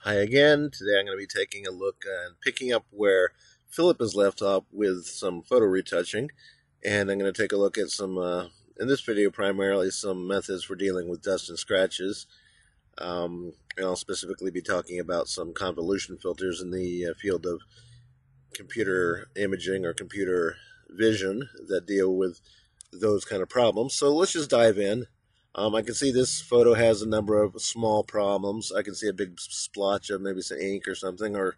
Hi again. Today I'm going to be taking a look and picking up where Philip has left off with some photo retouching. And I'm going to take a look at some, in this video primarily, some methods for dealing with dust and scratches. And I'll specifically be talking about some convolution filters in the field of computer imaging or computer vision that deal with those kind of problems. So let's just dive in. I can see this photo has a number of small problems. I can see a big splotch of maybe some ink or something, or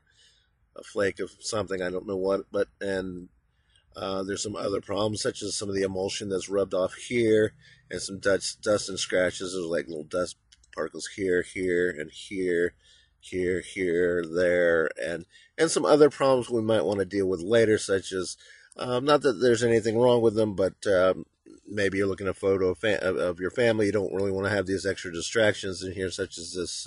a flake of something, I don't know what, and there's some other problems, such as some of the emulsion that's rubbed off here, and some dust and scratches. There's like little dust particles here, and here, there, and some other problems we might want to deal with later, such as, not that there's anything wrong with them, but maybe you're looking at a photo of your family. You don't really want to have these extra distractions in here, such as this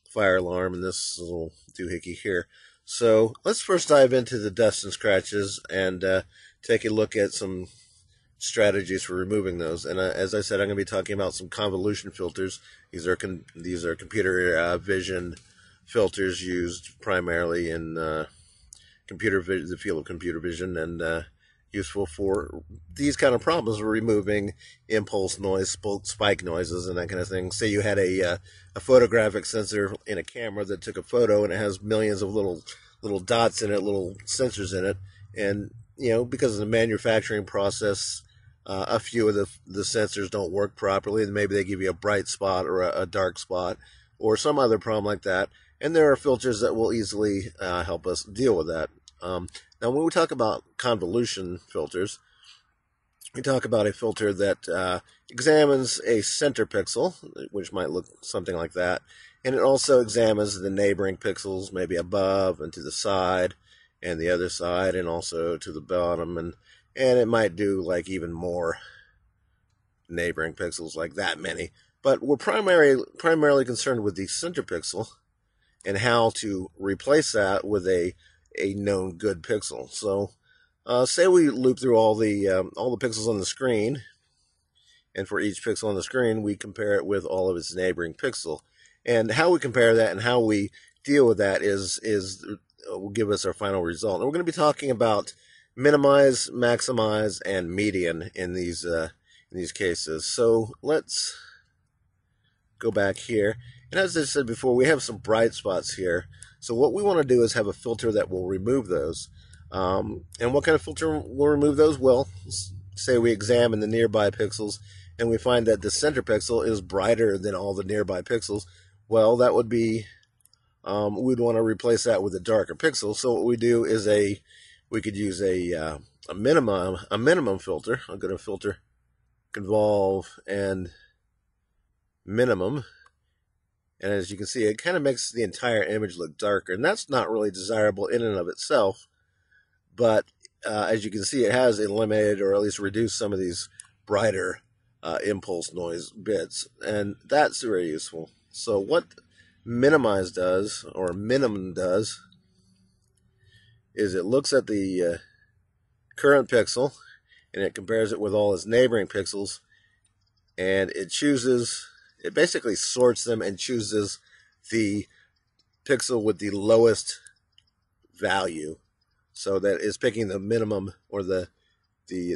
fire alarm and this little doohickey here. So let's first dive into the dust and scratches and take a look at some strategies for removing those. And as I said, I'm going to be talking about some convolution filters. These are computer vision filters used primarily in the field of computer vision, and useful for these kind of problems, removing impulse noise, spike noises, and that kind of thing. Say you had a photographic sensor in a camera that took a photo, and it has millions of little dots in it, little sensors in it, and because of the manufacturing process, a few of the sensors don't work properly, and maybe they give you a bright spot or a dark spot or some other problem like that. And there are filters that will easily help us deal with that. Now, when we talk about convolution filters, we talk about a filter that examines a center pixel, which might look something like that, and it also examines the neighboring pixels, maybe above and to the side, and the other side, and also to the bottom, and it might do like even more neighboring pixels, like that many. But we're primarily concerned with the center pixel and how to replace that with a known good pixel. So say we loop through all the pixels on the screen, and for each pixel on the screen we compare it with all of its neighboring pixel, and how we compare that and how we deal with that is will give us our final result. And we're going to be talking about minimize, maximize, and median in these cases. So let's go back here. And as I said before, we have some bright spots here. So what we want to do is have a filter that will remove those. And what kind of filter will remove those? Well, say we examine the nearby pixels and we find that the center pixel is brighter than all the nearby pixels. Well, that would be, we'd want to replace that with a darker pixel. So what we do is we could use a minimum filter. I'm going to filter, convolve, and minimum. And as you can see, it kind of makes the entire image look darker. And that's not really desirable in and of itself. But as you can see, it has eliminated or at least reduced some of these brighter impulse noise bits. And that's very useful. So what minimize does, or minimum does, is it looks at the current pixel and it compares it with all its neighboring pixels. And it basically sorts them and chooses the pixel with the lowest value, so that it's picking the minimum, or the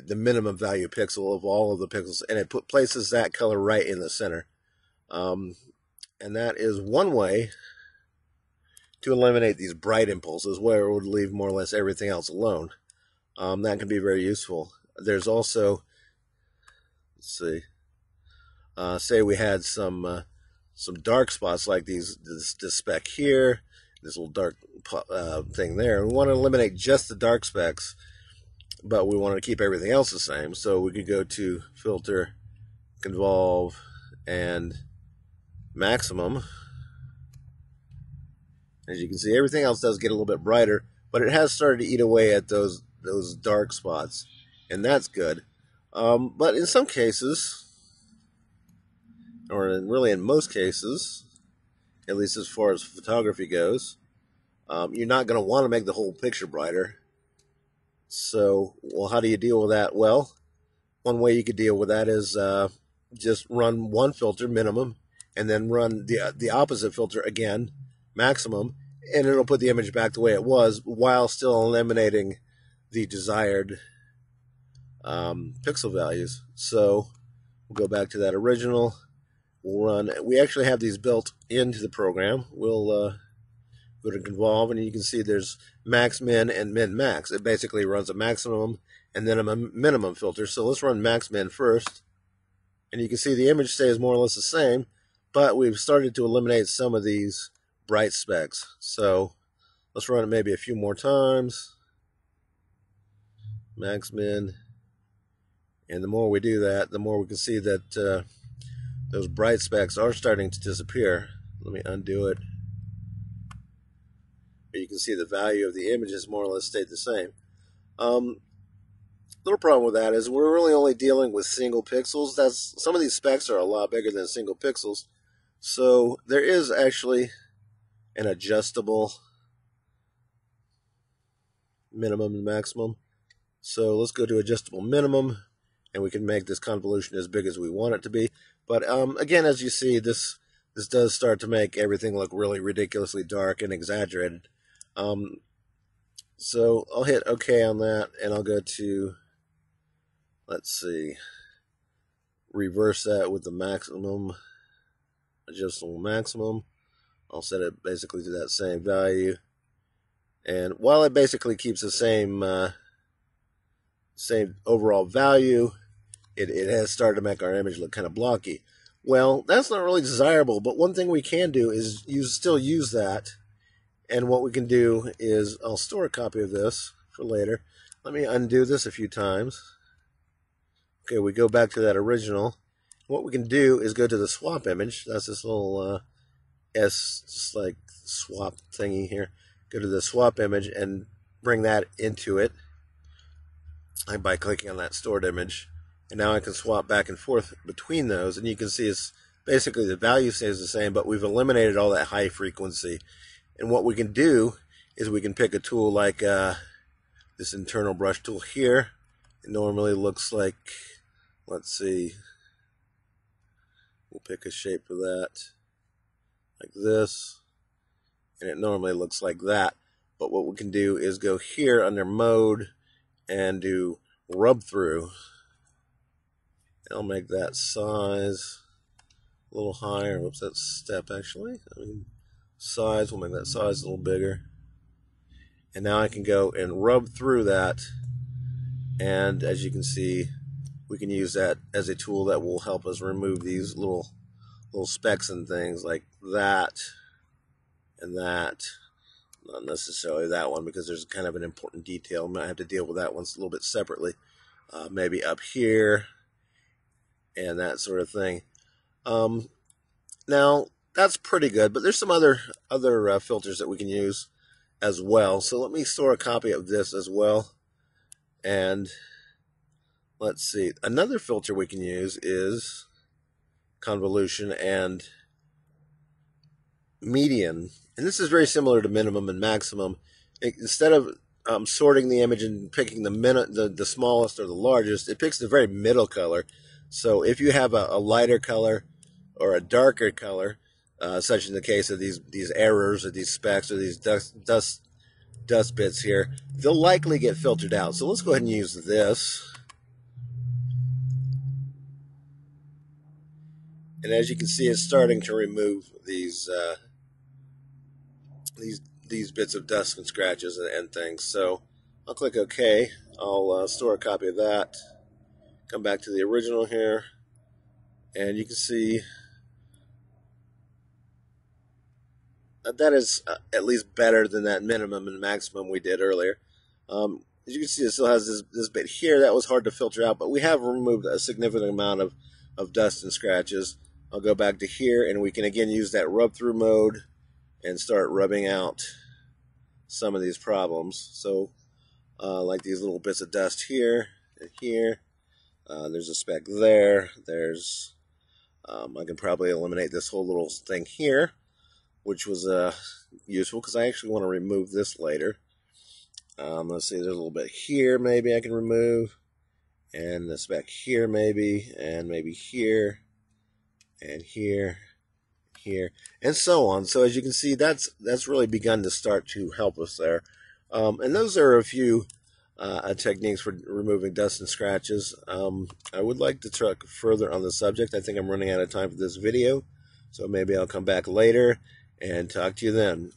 minimum value pixel of all of the pixels, and it places that color right in the center. And that is one way to eliminate these bright impulses, where it would leave more or less everything else alone. That can be very useful. There's also, let's see, say we had some dark spots like this speck here, this little dark thing there. We want to eliminate just the dark specks, but we want to keep everything else the same. So we could go to filter, convolve, and maximum. As you can see, everything else does get a little bit brighter, but it has started to eat away at those dark spots, and that's good. But in some cases, or really in most cases, at least as far as photography goes, you're not going to want to make the whole picture brighter. So, well, how do you deal with that? Well, one way you could deal with that is just run one filter, minimum, and then run the opposite filter again, maximum, and it'll put the image back the way it was while still eliminating the desired pixel values. So we'll go back to that original. We'll run. We actually have these built into the program. We'll go to Convolve, and you can see there's max, min, and min, max. It basically runs a maximum and then a minimum filter. So let's run max, min first, and you can see the image stays more or less the same, but we've started to eliminate some of these bright specks. So let's run it maybe a few more times. Max, min, and the more we do that, the more we can see that those bright specks are starting to disappear. Let me undo it. But you can see the value of the image has more or less stayed the same. Little problem with that is we're really only dealing with single pixels. Some of these specs are a lot bigger than single pixels. So there is actually an adjustable minimum and maximum. So let's go to adjustable minimum, and we can make this convolution as big as we want it to be. But again, as you see, this does start to make everything look really ridiculously dark and exaggerated. So I'll hit OK on that, and I'll go to, let's see, reverse that with the maximum, adjustable maximum. I'll set it basically to that same value. And while it basically keeps the same overall value, it has started to make our image look kind of blocky. Well, that's not really desirable, but one thing we can do is still use that. And what we can do is, I'll store a copy of this for later. Let me undo this a few times. Okay, we go back to that original. What we can do is go to the swap image. That's this little S like swap thingy here. Go to the swap image and bring that into it by clicking on that stored image. And now I can swap back and forth between those, and you can see it's basically the value stays the same, but we've eliminated all that high frequency. And what we can do is we can pick a tool like this internal brush tool here. It normally looks like, let's see, we'll pick a shape for that, like this, and it normally looks like that. But what we can do is go here under mode and do rub through. I'll make that size a little higher. Whoops, that step actually. Size, we'll make that size a little bigger. And now I can go and rub through that. And as you can see, we can use that as a tool that will help us remove these little specks and things like that and that. Not necessarily that one, because there's kind of an important detail. I might have to deal with that one a little bit separately. Maybe up here and that sort of thing. Now that's pretty good, but there's some other filters that we can use as well. So let me store a copy of this as well. And let's see, another filter we can use is convolution and median. And this is very similar to minimum and maximum. Instead of sorting the image and picking the smallest or the largest, it picks the very middle color. So if you have a lighter color or a darker color, such in the case of these errors or these specks or these dust bits here, they'll likely get filtered out. So let's go ahead and use this. And as you can see, it's starting to remove these bits of dust and scratches and things. So I'll click OK. I'll store a copy of that. Come back to the original here, and you can see that is at least better than that minimum and maximum we did earlier. As you can see, it still has this bit here that was hard to filter out, but we have removed a significant amount of dust and scratches. I'll go back to here, and we can again use that rub through mode and start rubbing out some of these problems. So like these little bits of dust here and here. There's a speck there. There's I can probably eliminate this whole little thing here, which was useful because I actually want to remove this later. Let's see, there's a little bit here maybe I can remove, and the speck here maybe, and maybe here, and here, here, and so on. So as you can see, that's really begun to start to help us there. And those are a few techniques for removing dust and scratches. I would like to talk further on the subject. I think I'm running out of time for this video, so maybe I'll come back later and talk to you then.